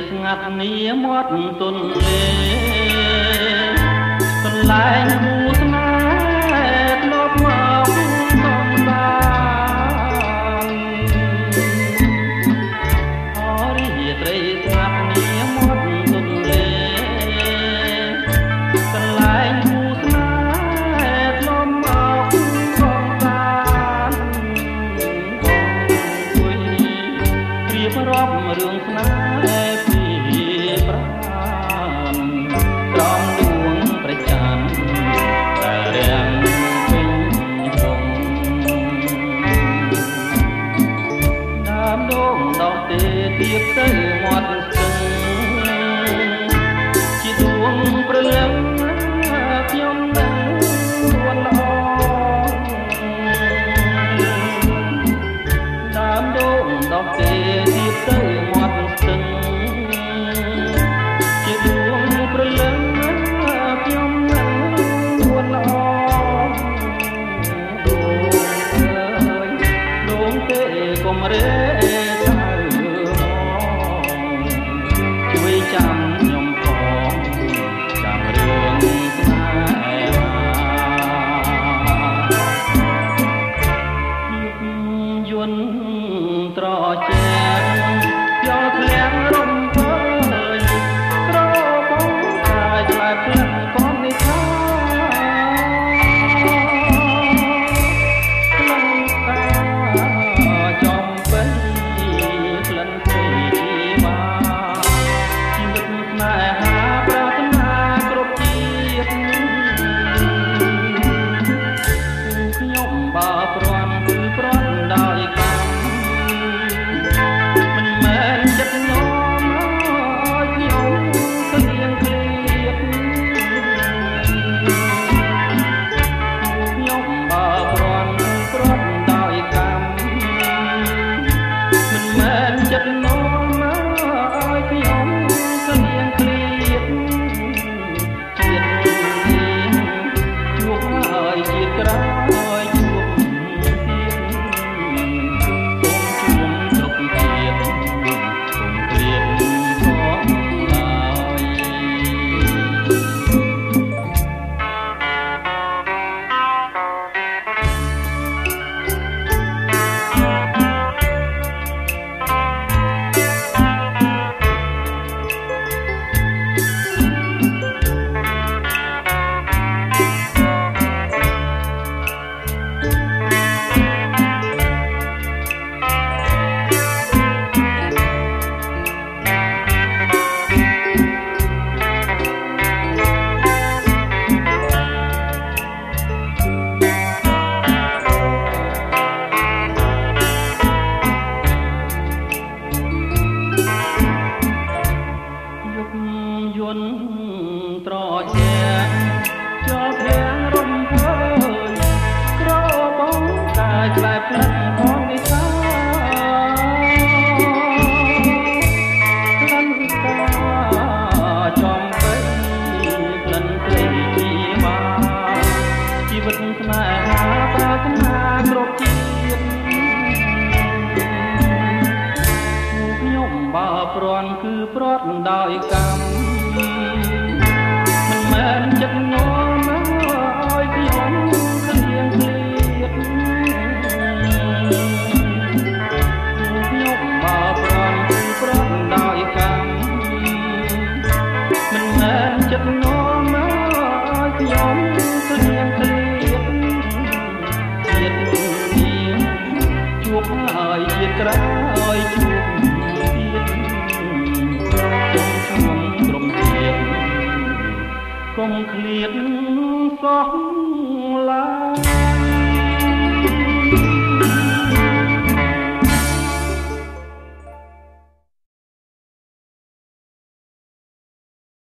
ស្ងាត់នីមាត់ទន្លេកន្លែងគូស្នេហ៍ធ្លាប់មកសំបានអរិយត្រីស្ងាត់នីមាត់ទន្លេកន្លែងគូស្នេហ៍ធ្លាប់មកសំបានអង្គុយរៀបរាប់រឿងស្នេហ៍ពីប្រាណក្រំដួងព្រះច័ន្ទតែរាំងពេញវងដើមដងដកទេទៀបទៅមាត់ស្ទឹងជាដួងព្រលឹងខ្ញុំនឹងវល់ល្អដើមដងដកទេទៀបទៅមាត់ស្ទឹងជាដួងព្រលឹងខ្ញុំនឹងវល់ល្អដងទេកុំរេចៅជួយចាំខ្ញុំផងចាំរឿងស្នេហាយន្តត្រជាយកធ្លាក់រំភើយក្របងអាយឆ្លើយផ្លឹងកងនេះថាក្លិនតាចំពេញក្លិនពេញជីវាជីវិតស្នេហាប្រាថ្នាគ្រប់ជាតិខ្ញុំបើព្រាន់គឺព្រាន់ដោយកម្មមិនមែនចិត្តនោមឲ្យខ្ញុំគ្លៀងគ្លៀតខ្ញុំបើព្រាន់គឺព្រាន់ដោយកម្មមិនមែនចិត្តនោមឲ្យខ្ញុំគ្លៀងគ្លៀតជាតិនេះជួបហើយជាតិក្រោយជួបទៀតសូមជួបគ្រប់ជាតិសូមគ្លៀតផងឡើយន្តត្រជាយកធ្លាក់រំភើយក្របងតែឆ្លែកផ្លឹងផងនេះថាក្លិនតាចំពេញក្លិនពេញជីវាជីវិតស្នេហាប្រាថ្នាគ្រប់ជាតិខ្ញុំបើព្រាន់គឺព្រាត់ដោយកម្មមិនមែនចិត្តនោមឲ្យខ្ញុំគ្លៀងគ្លៀតខ្ញុំបើព្រាន់គឺព្រាត់ដោយកម្មមិនមែនចិត្តនោមឲ្យខ្ញុំគ្លៀងគ្លៀតជាតិនេះជួបហើយជាតិក្រោយជួបទៀតសូមជួបក្រុមជាតិកុំឃ្លាតសោះឡើយ